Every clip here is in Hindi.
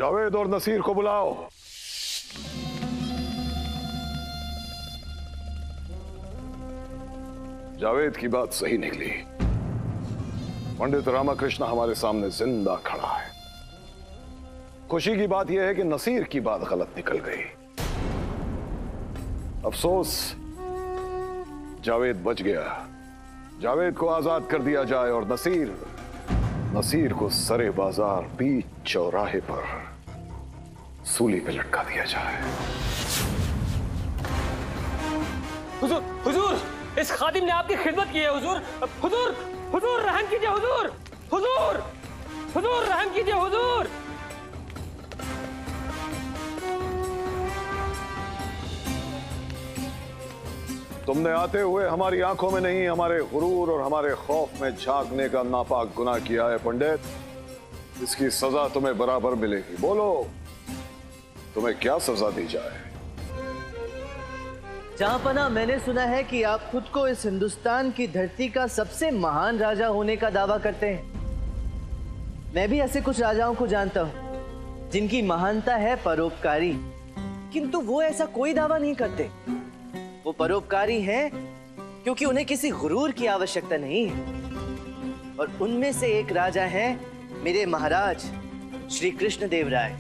जावेद और नसीर को बुलाओ। जावेद की बात सही निकली। पंडित रामाकृष्ण हमारे सामने जिंदा खड़ा है। खुशी की बात यह है कि नसीर की बात गलत निकल गई। अफसोस, जावेद बच गया। जावेद को आजाद कर दिया जाए और नसीर को सरे बाजार बीच चौराहे पर सूली पे लटका दिया जाए। हुजूर, हुजूर, इस खादिम ने आपकी खिदमत की है। हुजूर, हुजूर, हुजूर रहम कीजिए। हुजूर, हुजूर, हुजूर रहम कीजिए। हुजूर, तुमने आते हुए हमारी आंखों में नहीं, हमारे गुरूर और हमारे खौफ में झांकने का नापाक गुनाह किया है पंडित। इसकी सजा तुम्हें बराबर मिलेगी। बोलो, तुम्हें क्या सजा दी जाए? जहांपना, मैंने सुना है कि आप खुद को इस हिंदुस्तान की धरती का सबसे महान राजा होने का दावा करते हैं। मैं भी ऐसे कुछ राजाओं को जानता हूं जिनकी महानता है परोपकारी, किंतु वो ऐसा कोई दावा नहीं करते। वो परोपकारी हैं क्योंकि उन्हें किसी गुरूर की आवश्यकता नहीं है। और उनमें से एक राजा हैं मेरे महाराज श्री कृष्ण देव राय।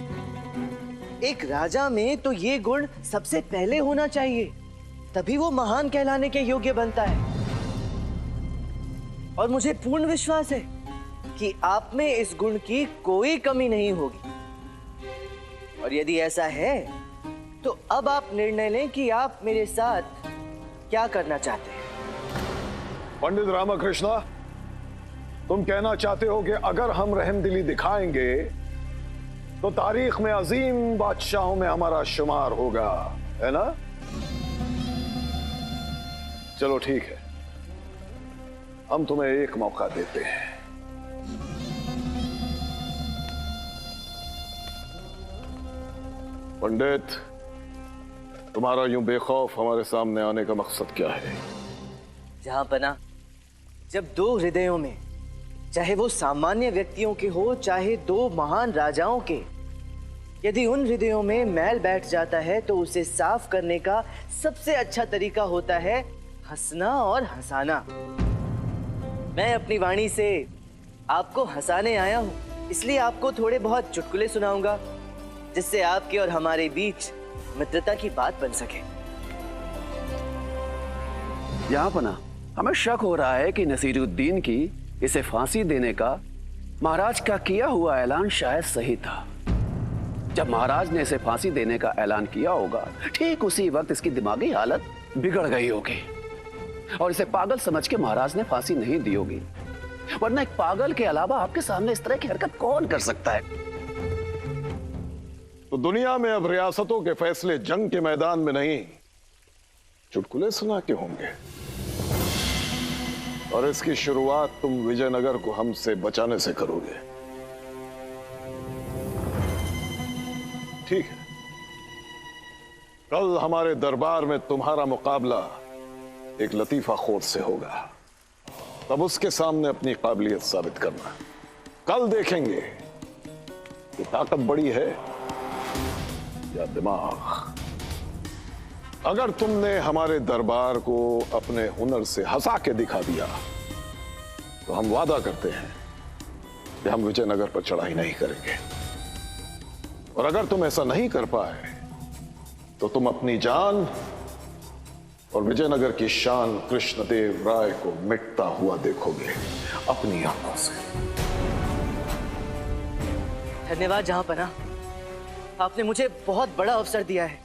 एक राजा में तो ये गुण सबसे पहले होना चाहिए, तभी वो महान कहलाने के योग्य बनता है। और मुझे पूर्ण विश्वास है कि आप में इस गुण की कोई कमी नहीं होगी। और यदि ऐसा है तो अब आप निर्णय लें कि आप मेरे साथ क्या करना चाहते हैं। पंडित रामाकृष्ण, तुम कहना चाहते हो कि अगर हम रहमदिली दिखाएंगे तो तारीख में अजीम बादशाहों में हमारा शुमार होगा, है ना? चलो ठीक है, हम तुम्हें एक मौका देते हैं। पंडित, तुम्हारा यूं बेखौफ हमारे सामने आने का मकसद क्या है? जहांपना, जब दो हृदयों में, चाहे वो सामान्य व्यक्तियों के हो चाहे दो महान राजाओं के, यदि उन हृदयों में मैल बैठ जाता है तो उसे साफ करने का सबसे अच्छा तरीका होता है हंसना और हंसाना। मैं अपनी वाणी से आपको हंसाने आया हूं, इसलिए आपको थोड़े बहुत चुटकुले सुनाऊंगा जिससे आपके और हमारे बीच मित्रता की बात बन सके। जहांपना, हमें शक हो रहा है कि नसीरुद्दीन की इसे फांसी देने का महाराज का किया हुआ ऐलान शायद सही था। जब महाराज ने इसे फांसी देने का ऐलान किया होगा, ठीक उसी वक्त इसकी दिमागी हालत बिगड़ गई होगी और इसे पागल समझ के महाराज ने फांसी नहीं दी होगी। वरना एक पागल के अलावा आपके सामने इस तरह की हरकत कौन कर सकता है? तो दुनिया में अब रियासतों के फैसले जंग के मैदान में नहीं, चुटकुले सुना के होंगे। और इसकी शुरुआत तुम विजयनगर को हमसे बचाने से करोगे। ठीक है, कल हमारे दरबार में तुम्हारा मुकाबला एक लतीफा खोर से होगा। तब उसके सामने अपनी काबिलियत साबित करना। कल देखेंगे कि ताकत बड़ी है या दिमाग। अगर तुमने हमारे दरबार को अपने हुनर से हंसा के दिखा दिया तो हम वादा करते हैं कि हम विजयनगर पर चढ़ाई नहीं करेंगे। और अगर तुम ऐसा नहीं कर पाए तो तुम अपनी जान और विजयनगर की शान कृष्णदेव राय को मिटता हुआ देखोगे अपनी आंखों से। धन्यवाद जहांपना, आपने मुझे बहुत बड़ा अवसर दिया है।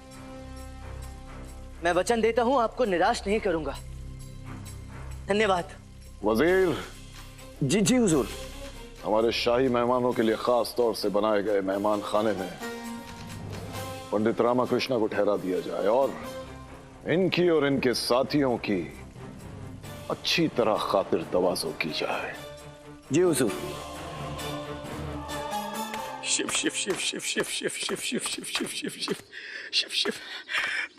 मैं वचन देता हूं आपको निराश नहीं करूंगा। धन्यवाद। वजीर। जी जी हुजूर। हमारे शाही मेहमानों के लिए खास तौर से बनाए गए मेहमान खाने में पंडित रामाकृष्ण को ठहरा दिया जाए और इनकी और इनके साथियों की अच्छी तरह खातिर तवाज़ो की जाए। जी हुजूर। शिव शिव शिव शिव शिव शिव शिव शिव शिव शिव शिव शिव शिव शिव।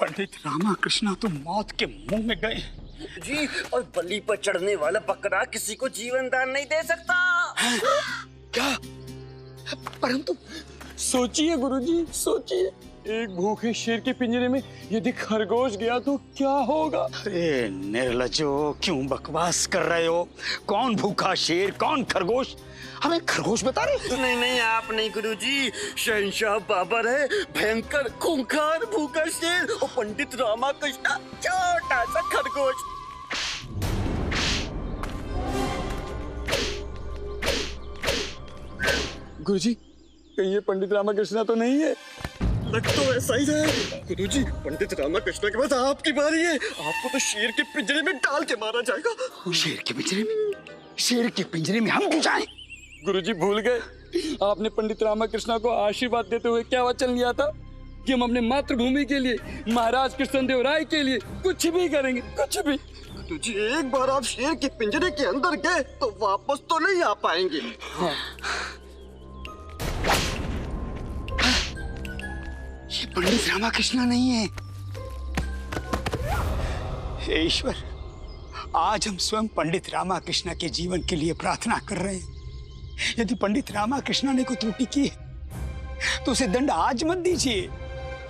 पंडित रामाकृष्ण तो मौत के मुंह में गए जी, और बलि पर चढ़ने वाला बकरा किसी को जीवन दान नहीं दे सकता। क्या? परंतु सोचिए गुरुजी, सोचिए, एक भूखे शेर के पिंजरे में यदि खरगोश गया तो क्या होगा? अरे निर्लज्जो, क्यों बकवास कर रहे हो? कौन भूखा शेर, कौन खरगोश? हमें खरगोश बता रहे? नहीं नहीं, आप नहीं गुरुजी, शहंशाह बाबर है, भयंकर खूंखार भूखा शेर और पंडित रामाकृष्ण छोटा सा खरगोश। गुरुजी, कहीं ये पंडित रामाकृष्ण तो नहीं है? लग तो ऐसा ही है गुरुजी। पंडित रामाकृष्ण के बाद आपकी बारी है, आपको तो शेर के पिंजरे में डाल के मारा जाएगा। शेर के पिंजरे में? शेर के पिंजरे में हम क्यों जाएं? गुरुजी भूल गए, आपने पंडित रामाकृष्ण को आशीर्वाद देते हुए क्या वचन लिया था कि हम अपने मातृभूमि के लिए, महाराज कृष्णदेव राय के लिए कुछ भी करेंगे, कुछ भी। गुरुजी, एक बार आप शेर के पिंजरे के अंदर गए तो वापस तो नहीं आ पाएंगे। हाँ। ये पंडित रामाकृष्ण नहीं है। हे ईश्वर, आज हम स्वयं पंडित रामाकृष्ण के जीवन के लिए प्रार्थना कर रहे हैं। यदि पंडित रामाकृष्ण ने कोई त्रुटि की है तो उसे दंड आज मत दीजिए,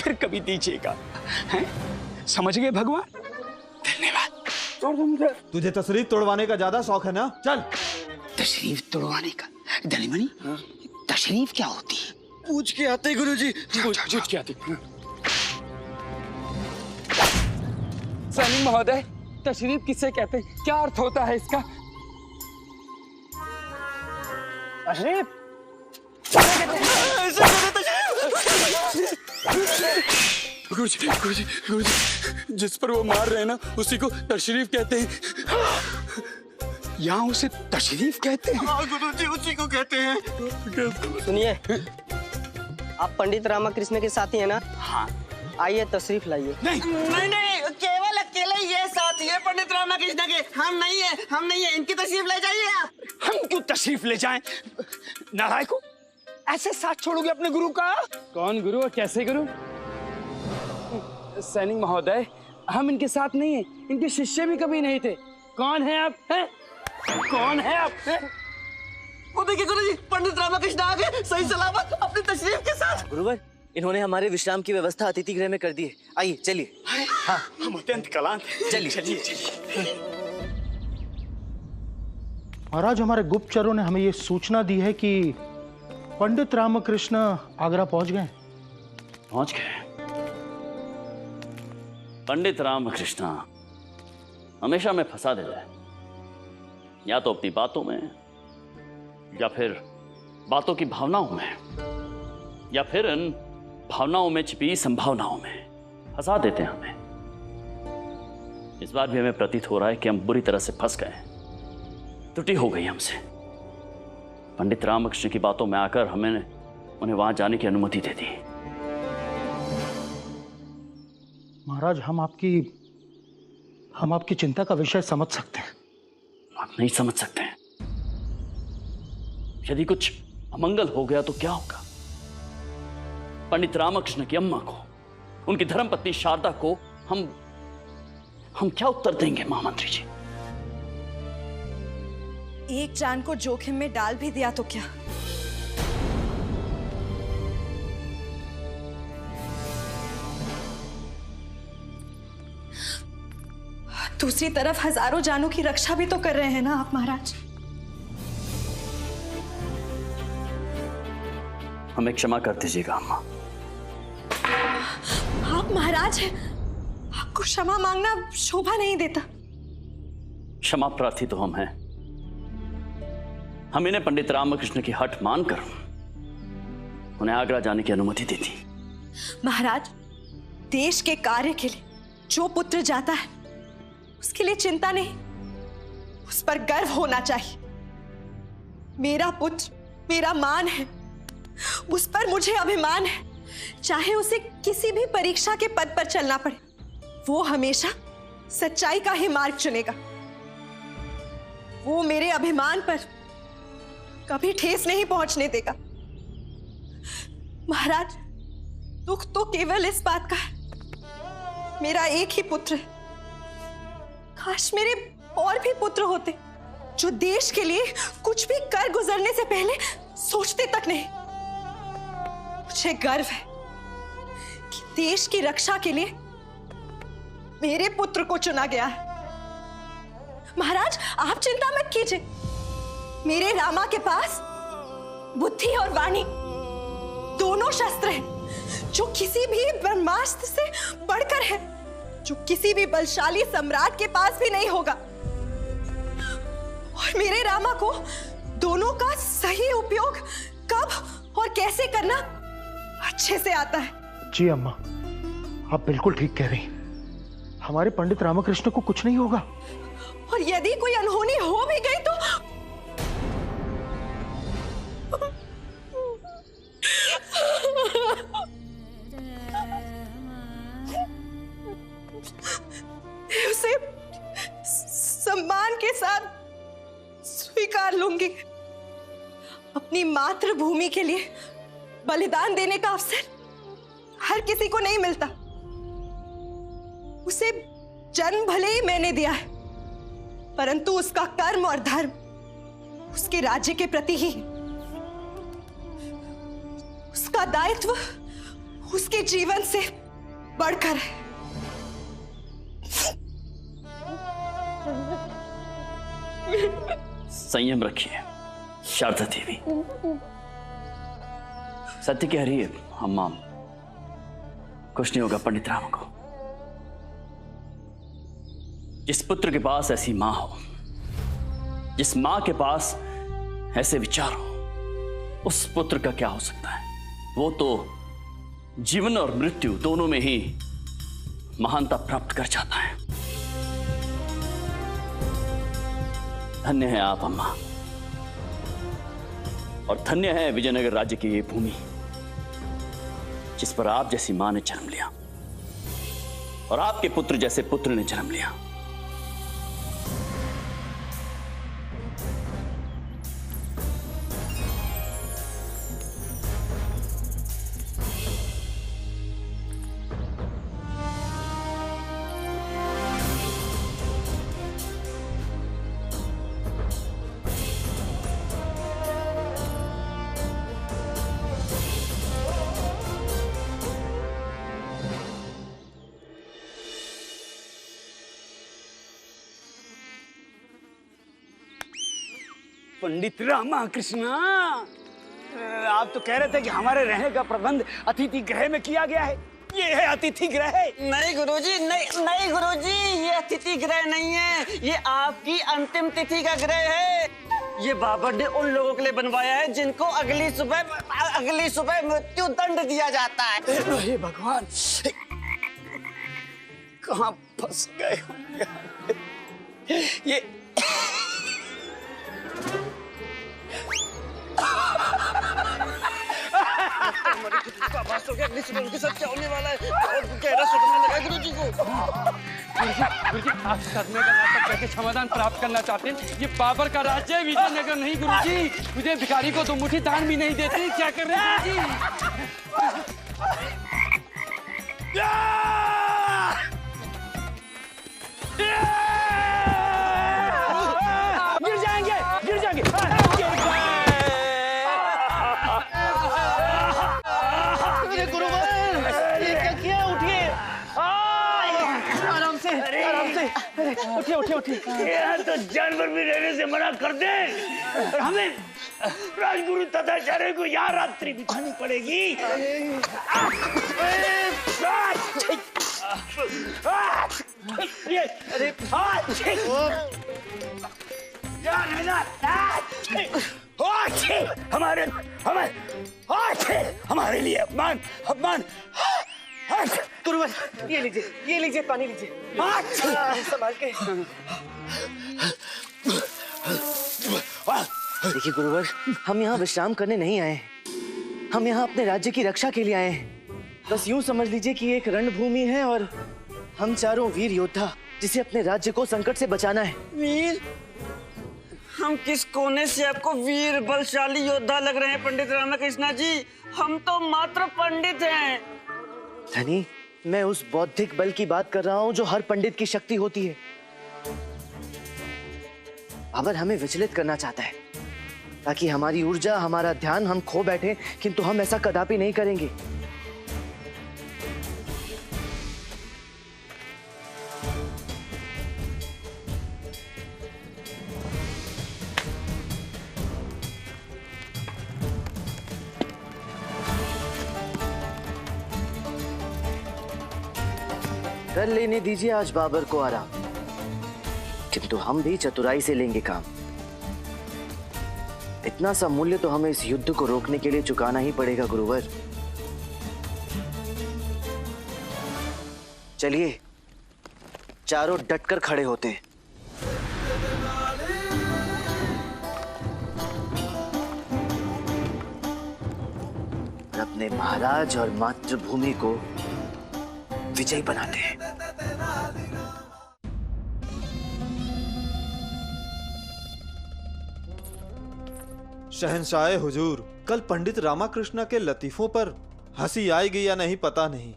फिर कभी दीजिएगा। हैं? समझ गए भगवान? धन्यवाद। तुझे तशरीफ तोड़वाने का ज्यादा शौक है ना? चल। तशरीफ तोड़वाने का? धनीमनी, तशरीफ क्या होती है? पूछ के आते गुरुजी। पूछ के आते। सैनिक महोदय, तशरीफ किसे कहते हैं? क्या अर्थ होता है इसका? तशरीफ? गुरुजी, गुरुजी, गुरुजी, जिस पर वो मार रहे हैं ना, उसी को तशरीफ कहते हैं। यहाँ उसे तशरीफ कहते हैं? हाँ गुरुजी, उसी को कहते हैं। सुनिए, आप पंडित रामाकृष्ण के साथी है ना? हाँ। आइए तशरीफ लाइए। नहीं नहीं नहीं, केवल अकेले ये साथी है पंडित रामाकृष्ण के, हम नहीं है, हम नहीं है। इनकी तशरीफ ले जाइए आप। हम क्यों तशरीफ ले जाएं? नारायण को ऐसे साथ छोड़ोगे अपने गुरु का? कौन गुरु और कैसे गुरु? सैनिक महोदय, हम इनके साथ नहीं हैं, इनके शिष्य भी कभी नहीं थे। कौन है आप? हैं? कौन है आप? हैं? वो देखिए गुरुजी, पंडित रामाकृष्ण आ गए सही सलामत अपनी तशरीफ के साथ। गुरुवर, इन्होंने हमारे विश्राम की व्यवस्था अतिथि गृह में कर दी है। आइए चलिए। हाँ, हम अत्यंत क्लांत। चलिए चलिए चलिए। महाराज, हमारे गुप्तचरों ने हमें ये सूचना दी है कि पंडित रामकृष्ण आगरा पहुंच गए। पहुंच गए? पंडित रामकृष्ण हमेशा में फंसा देता है, या तो अपनी बातों में, या फिर बातों की भावनाओं में, या फिर इन भावनाओं में छिपी संभावनाओं में फंसा देते हैं हमें। इस बार भी हमें प्रतीत हो रहा है कि हम बुरी तरह से फंस गए हैं, त्रुटि हो गई हमसे। पंडित रामकृष्ण की बातों में आकर हमें उन्हें वहां जाने की अनुमति दे दी। महाराज, हम आपकी चिंता का विषय समझ सकते हैं। आप नहीं समझ सकते हैं। यदि कुछ अमंगल हो गया तो क्या होगा? पंडित रामकृष्ण की अम्मा को, उनकी धर्मपत्नी शारदा को हम क्या उत्तर देंगे महामंत्री जी? एक जान को जोखिम में डाल भी दिया तो क्या? दूसरी तरफ हजारों जानों की रक्षा भी तो कर रहे हैं ना आप महाराज। हमें क्षमा कर दीजिएगा अम्मा। आप महाराज हैं, आपको क्षमा मांगना शोभा नहीं देता। क्षमा प्रार्थी तो हम हैं। हम इन्हें पंडित रामकृष्ण की हट मानकर उन्हें आगरा जाने की अनुमति दी थी। महाराज, देश के कार्य के लिए जो पुत्र जाता है उसके लिए चिंता नहीं, उस पर गर्व होना चाहिए। मेरा पुत्र मेरा मान है, उस पर मुझे अभिमान है। चाहे उसे किसी भी परीक्षा के पद पर चलना पड़े, वो हमेशा सच्चाई का ही मार्ग चुनेगा। वो मेरे अभिमान पर कभी ठेस नहीं पहुंचने देगा। महाराज, दुख तो केवल इस बात का है, मेरा एक ही पुत्र है। काश मेरे और भी पुत्र होते जो देश के लिए कुछ भी कर गुजरने से पहले सोचते तक नहीं। मुझे गर्व है कि देश की रक्षा के लिए मेरे पुत्र को चुना गया है। महाराज, आप चिंता मत कीजिए। मेरे रामा के पास बुद्धि और वाणी दोनों शस्त्र हैं, जो किसी भी ब्रह्मास्त्र से बढ़कर है, जो किसी भी बलशाली सम्राट के पास भी नहीं होगा। और मेरे रामा को दोनों का सही उपयोग कब और कैसे करना अच्छे से आता है। जी अम्मा, आप बिल्कुल ठीक कह रही हैं। हमारे पंडित रामकृष्ण को कुछ नहीं होगा। और यदि कोई अनहोनी हो भी गई तो उसे सम्मान के साथ स्वीकार लूंगी। अपनी मातृभूमि के लिए बलिदान देने का अवसर हर किसी को नहीं मिलता। उसे जन्म भले ही मैंने दिया है, परंतु उसका कर्म और धर्म उसके राज्य के प्रति ही। उसका दायित्व उसके जीवन से बढ़कर है। संयम रखिए शारदा देवी। सत्य कह रही है अम्मा, कुछ नहीं होगा पंडित राम को। जिस पुत्र के पास ऐसी मां हो, जिस मां के पास ऐसे विचार हो, उस पुत्र का क्या हो सकता है? वो तो जीवन और मृत्यु दोनों में ही महानता प्राप्त कर जाता है। धन्य है आप अम्मा, और धन्य है विजयनगर राज्य की ये भूमि, जिस पर आप जैसी मां ने जन्म लिया और आपके पुत्र जैसे पुत्र ने जन्म लिया। पंडित रामकृष्ण, आप तो कह रहे थे कि हमारे रहने का प्रबंध अतिथि गृह में किया गया है। ये है अतिथि गृह। नहीं गुरुजी, नहीं गुरुजी, ये अतिथि गृह नहीं है, ये आपकी अंतिम तिथि का गृह है। ये बाबर ने उन लोगों के लिए बनवाया है जिनको अगली सुबह मृत्यु दंड दिया जाता है। हे भगवान, कहाँ फंस गए ये अगली सुबह उनके साथ क्या होने वाला है? गहरा सदमा लगा गुरुजी को। गुरुजी, आप सदमे का नाटक करके समाधान प्राप्त करना चाहते हैं। ये बाबर का राज्य है, विजयनगर नहीं गुरुजी। मुझे भिखारी को 2 मुट्ठी दान भी नहीं देते। क्या कर रहे हैं गुरुजी? गिर जाएंगे, गिर जाएंगे। उठिए। यहाँ तो जानवर भी रहने से मना कर दे, और हमें राजगुरु तथाचार्य को यहाँ रात्रि बितानी पड़ेगी। हमारे लिए अपमान। गुरुवर, ये लीजिए पानी लीजिए। संभाल के। देखिए गुरुवर, हम यहाँ विश्राम करने नहीं आए हैं। हम यहाँ अपने राज्य की रक्षा के लिए आए हैं। बस यूं समझ लीजिए कि एक रणभूमि है और हम चारों वीर योद्धा, जिसे अपने राज्य को संकट से बचाना है। वीर? हम किस कोने से आपको वीर बलशाली योद्धा लग रहे हैं पंडित रामकृष्ण जी? हम तो मात्र पंडित हैं। धनी, मैं उस बौद्धिक बल की बात कर रहा हूं जो हर पंडित की शक्ति होती है। बाबर हमें विचलित करना चाहता है, ताकि हमारी ऊर्जा, हमारा ध्यान हम खो बैठे, किंतु हम ऐसा कदापि नहीं करेंगे। कर लेने दीजिए आज बाबर को आराम, किंतु हम भी चतुराई से लेंगे काम। इतना सा मूल्य तो हमें इस युद्ध को रोकने के लिए चुकाना ही पड़ेगा गुरुवर। चलिए चारों डटकर खड़े होते हैं। और अपने महाराज और मातृभूमि को विजयी बनाते हैं। शहंशाह हुजूर, कल पंडित रामाकृष्ण के लतीफों पर हंसी आएगी या नहीं पता नहीं,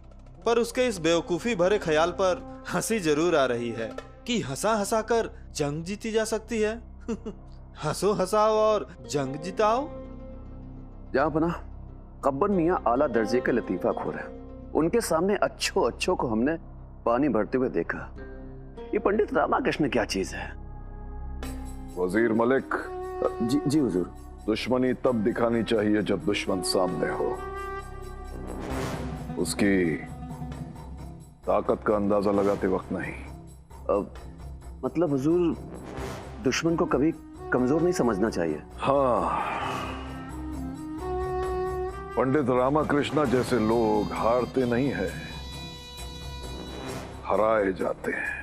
पर उसके इस बेवकूफी भरे ख्याल पर हंसी जरूर आ रही है कि हंसा हंसा कर जंग जीती जा सकती है। हंसो हंसाओ और जंग जिताओ। जहाँ बना कब्बन मियाँ आला दर्जे के लतीफा खोर है। उनके सामने अच्छों को हमने पानी भरते हुए देखा। ये पंडित रामाकृष्ण क्या चीज है? वजीर मलिक। जी हुजूर। दुश्मनी तब दिखानी चाहिए जब दुश्मन सामने हो। उसकी ताकत का अंदाजा लगाते वक्त नहीं। मतलब हुजूर, दुश्मन को कभी कमजोर नहीं समझना चाहिए। हाँ, पंडित रामाकृष्ण जैसे लोग हारते नहीं है, हराए जाते हैं।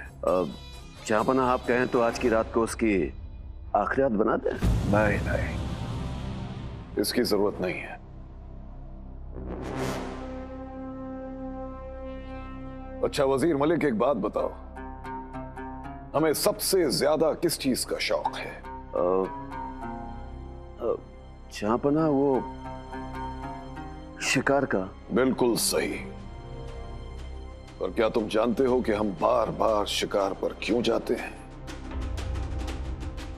जहां आप कहें तो आज की रात को उसकी आखिरात बना दें। नहीं, इसकी जरूरत नहीं है। अच्छा वजीर मलिक, एक बात बताओ, हमें सबसे ज्यादा किस चीज का शौक है? जहां वो शिकार का। बिल्कुल सही। पर क्या तुम जानते हो कि हम बार बार शिकार पर क्यों जाते हैं?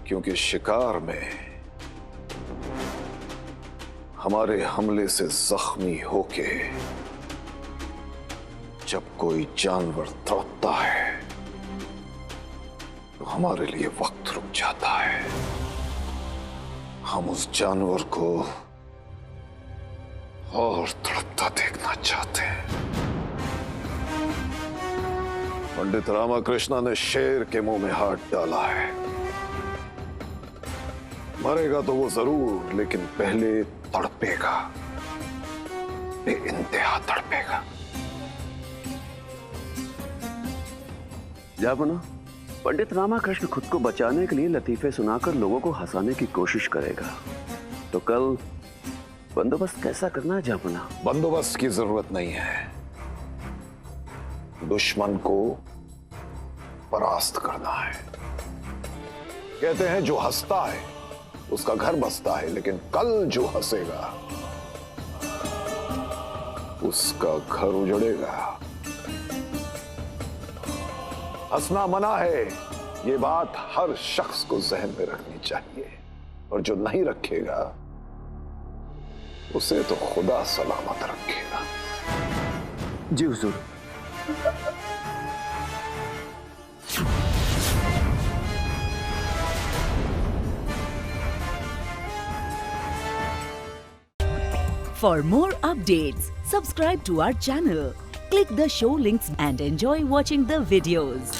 क्योंकि शिकार में हमारे हमले से जख्मी होके जब कोई जानवर तड़पता है तो हमारे लिए वक्त रुक जाता है। हम उस जानवर को और तड़पता देखना चाहते हैं। पंडित रामाकृष्ण ने शेर के मुंह में हाथ डाला है। मरेगा तो वो जरूर, लेकिन पहले तड़पेगा, बेइंतहा तड़पेगा। जा बना, पंडित रामाकृष्ण खुद को बचाने के लिए लतीफे सुनाकर लोगों को हंसाने की कोशिश करेगा, तो कल बंदोबस्त कैसा करना है जापना? बंदोबस्त की जरूरत नहीं है, दुश्मन को परास्त करना है। कहते हैं जो हंसता है उसका घर बसता है, लेकिन कल जो हंसेगा उसका घर उजड़ेगा। हंसना मना है, ये बात हर शख्स को जहन में रखनी चाहिए, और जो नहीं रखेगा उसे तो खुदा सलामत रखेगा। जी हुजूर। For more updates, subscribe to our channel, click the show links and enjoy watching the videos.